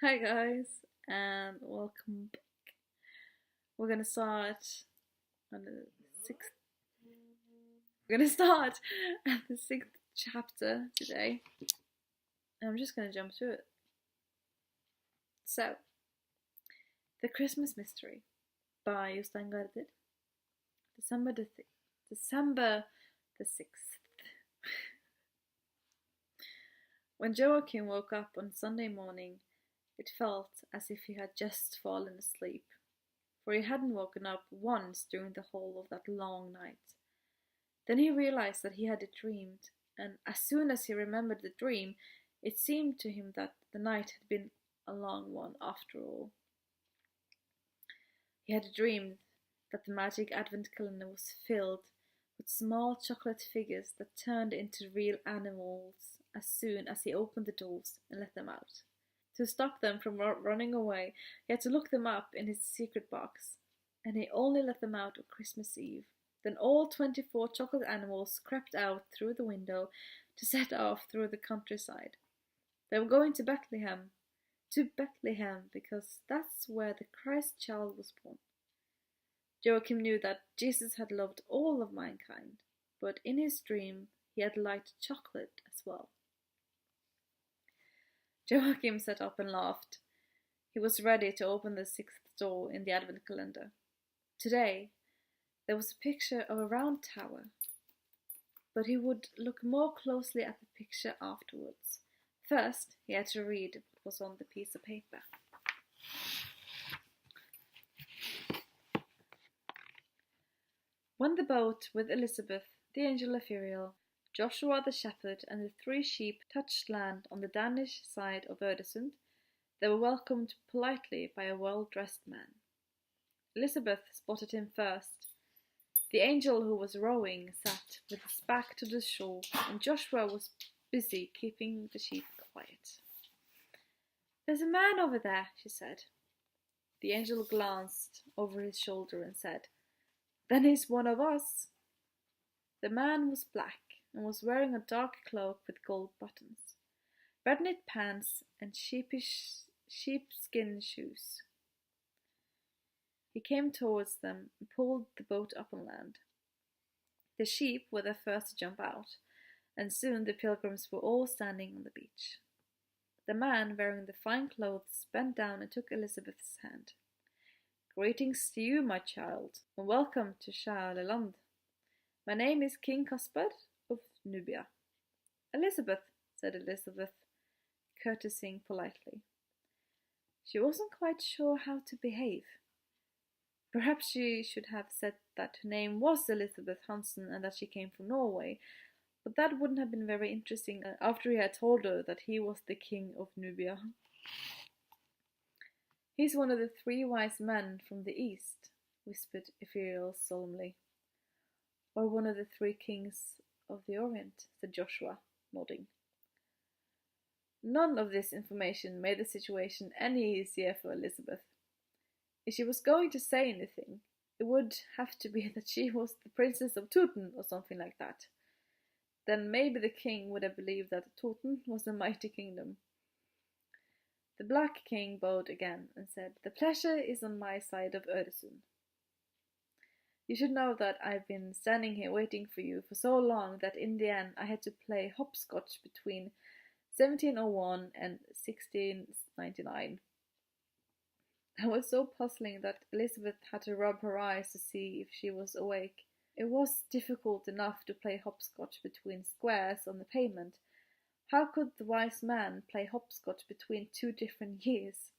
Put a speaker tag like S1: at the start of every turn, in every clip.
S1: Hi guys, and welcome back. We're gonna start on the sixth. We're gonna start at the sixth chapter today. I'm just gonna jump to it. So, The Christmas Mystery by Jostein Gaarder, December the 6th. When Joachim woke up on Sunday morning, it felt as if he had just fallen asleep, for he hadn't woken up once during the whole of that long night. Then he realized that he had dreamed, and as soon as he remembered the dream, it seemed to him that the night had been a long one after all. He had dreamed that the magic advent calendar was filled with small chocolate figures that turned into real animals as soon as he opened the doors and let them out. To stop them from running away, he had to lock them up in his secret box, and he only let them out on Christmas Eve. Then all 24 chocolate animals crept out through the window to set off through the countryside. They were going to Bethlehem because that's where the Christ child was born. Joachim knew that Jesus had loved all of mankind, but in his dream he had liked chocolate as well. Joachim sat up and laughed. He was ready to open the 6th door in the advent calendar. Today there was a picture of a round tower, but he would look more closely at the picture afterwards. First, he had to read what was on the piece of paper. When the boat with Elizabeth, the angel Ephriel, Joshua the shepherd, and the 3 sheep touched land on the Danish side of Öresund, they were welcomed politely by a well-dressed man. Elizabeth spotted him first. The angel who was rowing sat with his back to the shore, and Joshua was busy keeping the sheep quiet. "There's a man over there," she said. The angel glanced over his shoulder and said, "Then he's one of us." The man was black and was wearing a dark cloak with gold buttons, red-knit pants, and sheepskin shoes. He came towards them and pulled the boat up on land. The sheep were the first to jump out, and soon the pilgrims were all standing on the beach. The man wearing the fine clothes bent down and took Elizabeth's hand. "Greetings to you, my child, and welcome to Shærleland. My name is King Caspar of Nubia." "Elizabeth," said Elizabeth, courtesying politely. She wasn't quite sure how to behave. Perhaps she should have said that her name was Elizabeth Hansen and that she came from Norway, but that wouldn't have been very interesting after he had told her that he was the king of Nubia. "He's one of the 3 wise men from the east," whispered Ephriel solemnly. "Or one of the 3 kings of the Orient," said Joshua, nodding. None of this information made the situation any easier for Elizabeth. If she was going to say anything, it would have to be that she was the Princess of Toten or something like that. Then maybe the king would have believed that Toten was a mighty kingdom. The Black King bowed again and said, "The pleasure is on my side of Öresund. You should know that I've been standing here waiting for you for so long that in the end I had to play hopscotch between 1701 and 1699. That was so puzzling that Elizabeth had to rub her eyes to see if she was awake. It was difficult enough to play hopscotch between squares on the pavement. How could the wise man play hopscotch between 2 different years?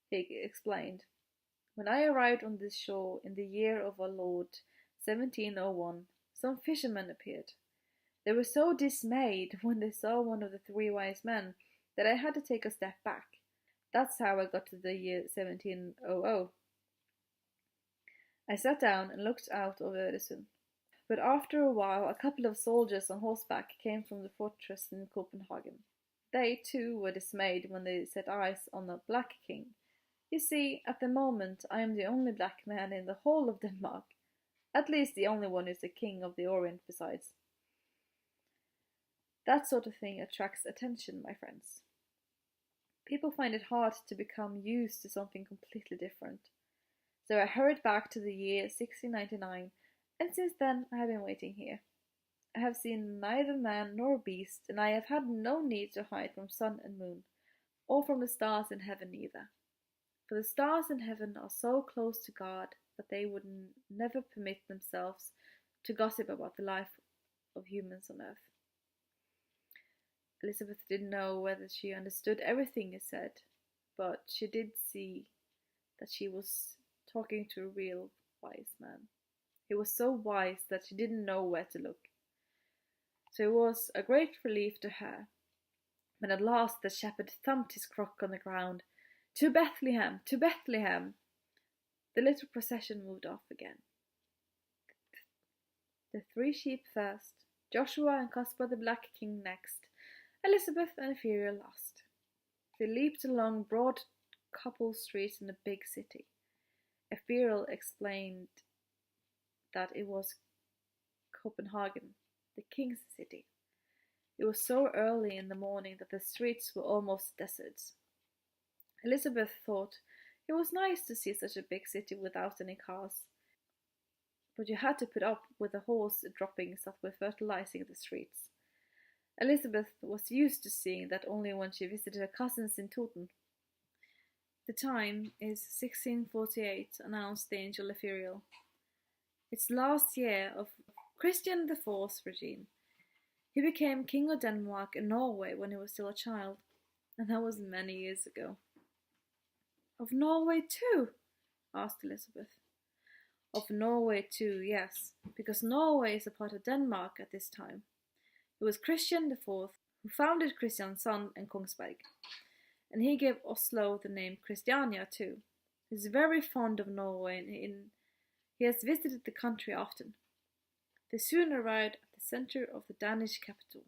S1: He explained. "When I arrived on this shore in the year of our Lord 1701, some fishermen appeared. They were so dismayed when they saw one of the 3 wise men that I had to take a step back. That's how I got to the year 1700. I sat down and looked out over Öresund. But after a while a couple of soldiers on horseback came from the fortress in Copenhagen. They too were dismayed when they set eyes on the Black King. You see, at the moment I am the only black man in the whole of Denmark. At least the only one who's the king of the Orient besides." That sort of thing attracts attention, my friends. People find it hard to become used to something completely different. So I hurried back to the year 1699, and since then I have been waiting here. I have seen neither man nor beast, and I have had no need to hide from sun and moon, or from the stars in heaven either. For the stars in heaven are so close to God that they would never permit themselves to gossip about the life of humans on earth. Elizabeth didn't know whether she understood everything he said, but she did see that she was talking to a real wise man. He was so wise that she didn't know where to look. So it was a great relief to her when at last the shepherd thumped his crook on the ground. To Bethlehem! To Bethlehem! The little procession moved off again. The 3 sheep first, Joshua and Caspar the Black King next, Elizabeth and Ephriel last. They leaped along broad cobble streets in the big city. Ephriel explained that it was Copenhagen, the king's city. It was so early in the morning that the streets were almost deserts. Elizabeth thought it was nice to see such a big city without any cars, but you had to put up with the horse droppings that were fertilizing the streets. Elizabeth was used to seeing that only when she visited her cousins in Toten. The time is 1648, announced the angel Ephriel. It's the last year of Christian IV's regime. He became king of Denmark and Norway when he was still a child, and that was many years ago. Of Norway too? Asked Elizabeth. Of Norway too, yes, because Norway is a part of Denmark at this time. It was Christian IV who founded Kristiansand and Kongsberg, and he gave Oslo the name Christiania too. He's very fond of Norway and he has visited the country often. They soon arrived at the center of the Danish capital.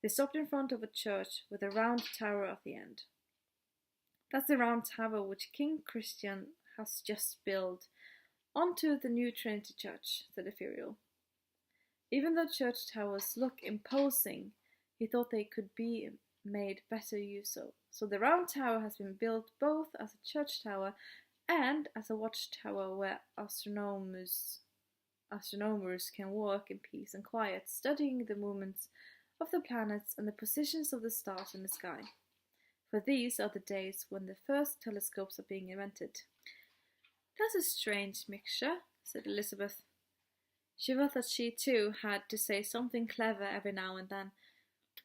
S1: They stopped in front of a church with a round tower at the end. That's the round tower which King Christian has just built onto the new Trinity Church, said Ephriel. Even though church towers look imposing, he thought they could be made better use of. So the round tower has been built both as a church tower and as a watchtower where astronomers can work in peace and quiet, studying the movements of the planets and the positions of the stars in the sky. For these are the days when the first telescopes are being invented. That's a strange mixture, said Elizabeth. She felt that she too had to say something clever every now and then,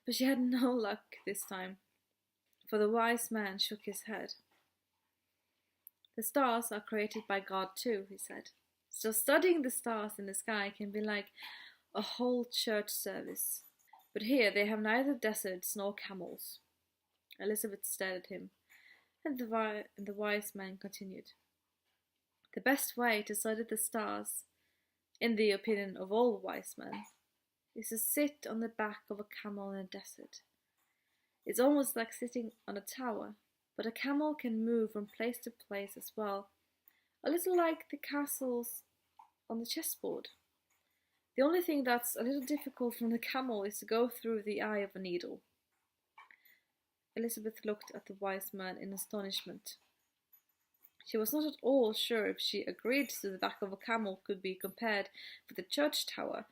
S1: but she had no luck this time, for the wise man shook his head. The stars are created by God too, he said. So studying the stars in the sky can be like a whole church service. But here they have neither deserts nor camels. Elizabeth stared at him, and the wise man continued. The best way to study the stars, in the opinion of all wise men, is to sit on the back of a camel in a desert. It's almost like sitting on a tower, but a camel can move from place to place as well, a little like the castles on the chessboard. The only thing that's a little difficult from the camel is to go through the eye of a needle. Elizabeth looked at the wise man in astonishment. She was not at all sure if she agreed that the back of a camel could be compared with a church tower,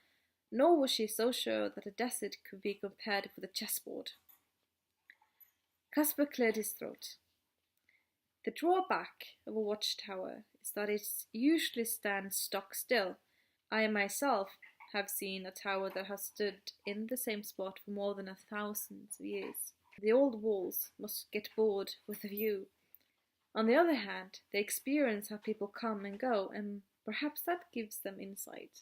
S1: nor was she so sure that a desert could be compared with a chessboard. Caspar cleared his throat. The drawback of a watchtower is that it usually stands stock still. I myself have seen a tower that has stood in the same spot for more than 1,000 years. The old walls must get bored with the view. On the other hand, they experience how people come and go, and perhaps that gives them insight.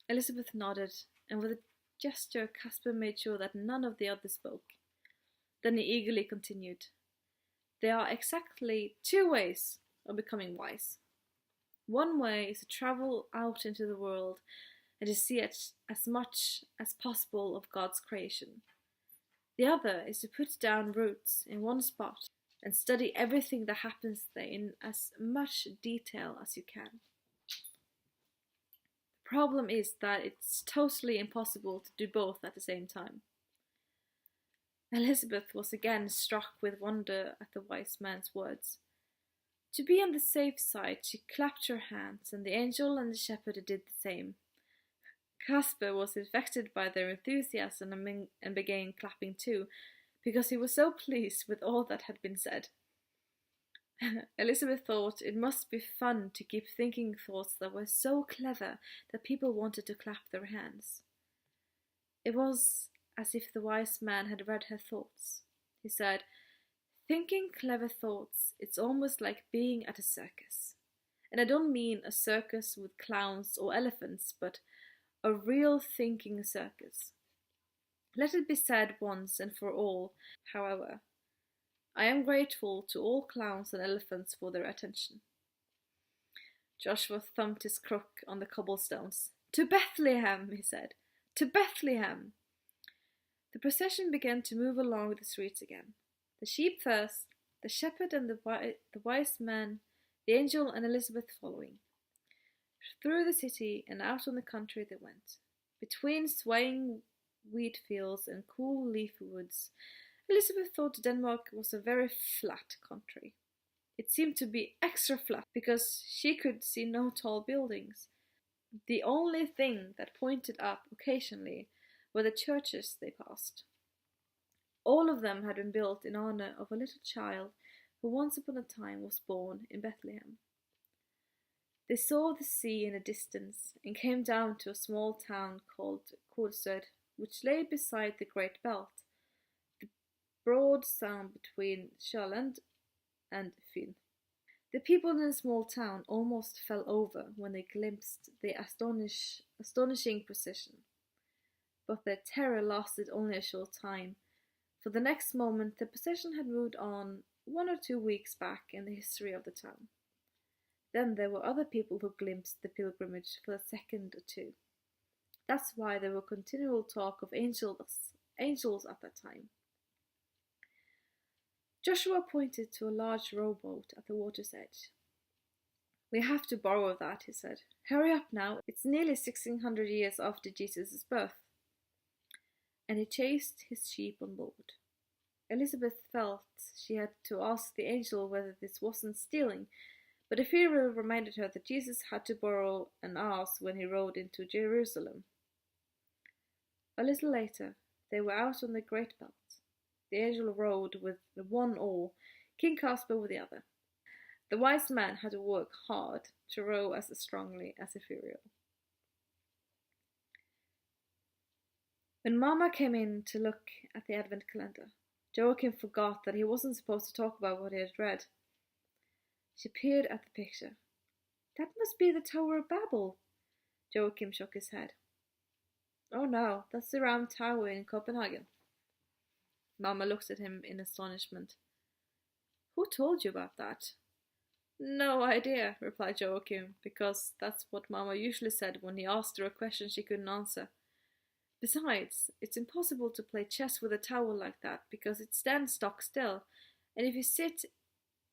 S1: Elizabeth nodded, and with a gesture Caspar made sure that none of the others spoke. Then he eagerly continued. There are exactly 2 ways of becoming wise. One way is to travel out into the world and to see as much as possible of God's creation. The other is to put down roots in one spot and study everything that happens there in as much detail as you can. The problem is that it's totally impossible to do both at the same time. Elizabeth was again struck with wonder at the wise man's words. To be on the safe side, she clapped her hands, and the angel and the shepherd did the same. Caspar was infected by their enthusiasm and began clapping too, because he was so pleased with all that had been said. Elizabeth thought it must be fun to keep thinking thoughts that were so clever that people wanted to clap their hands. It was as if the wise man had read her thoughts. He said, "Thinking clever thoughts, it's almost like being at a circus. And I don't mean a circus with clowns or elephants, but a real thinking circus. Let it be said once and for all, however, I am grateful to all clowns and elephants for their attention." Joshua thumped his crook on the cobblestones. "To Bethlehem," he said. "To Bethlehem." The procession began to move along the streets again. The sheep first, the shepherd and the wise man, the angel and Elizabeth following. Through the city and out on the country they went. Between swaying wheat fields and cool leafy woods, Elizabeth thought Denmark was a very flat country. It seemed to be extra flat because she could see no tall buildings. The only thing that pointed up occasionally were the churches they passed. All of them had been built in honor of a little child who once upon a time was born in Bethlehem. They saw the sea in the distance and came down to a small town called Korsør, which lay beside the Great Belt, the broad sound between Sjælland and Fyn. The people in the small town almost fell over when they glimpsed the astonishing procession. But their terror lasted only a short time, for the next moment the procession had moved on 1 or 2 weeks back in the history of the town. Then there were other people who glimpsed the pilgrimage for a second or two. That's why there were continual talk of angels at that time. Joshua pointed to a large rowboat at the water's edge. "We have to borrow that," he said. "Hurry up now, it's nearly 1600 years after Jesus' birth." And he chased his sheep on board. Elizabeth felt she had to ask the angel whether this wasn't stealing, but the fear reminded her that Jesus had to borrow an ass when he rode into Jerusalem. A little later, they were out on the Great Belt. The angel rowed with one oar, King Caspar with the other. The wise man had to work hard to row as strongly as Ithuriel. When Mama came in to look at the Advent calendar, Joachim forgot that he wasn't supposed to talk about what he had read. She peered at the picture. "That must be the Tower of Babel." Joachim shook his head. "Oh no, that's the Round Tower in Copenhagen." Mama looked at him in astonishment. "Who told you about that?" "No idea," replied Joachim, because that's what Mama usually said when he asked her a question she couldn't answer. "Besides, it's impossible to play chess with a tower like that, because it stands stock still, and if you sit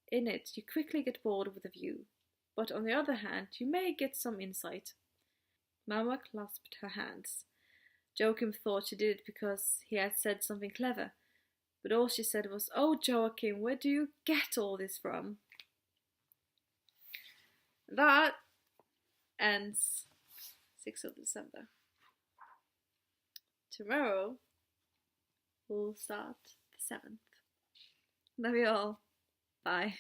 S1: in it you quickly get bored with the view. But on the other hand, you may get some insight." Mama clasped her hands. Joachim thought she did it because he had said something clever, but all she said was, "Oh, Joachim, where do you get all this from?" That ends 6th of December. Tomorrow we'll start the 7th. Love you all. Bye.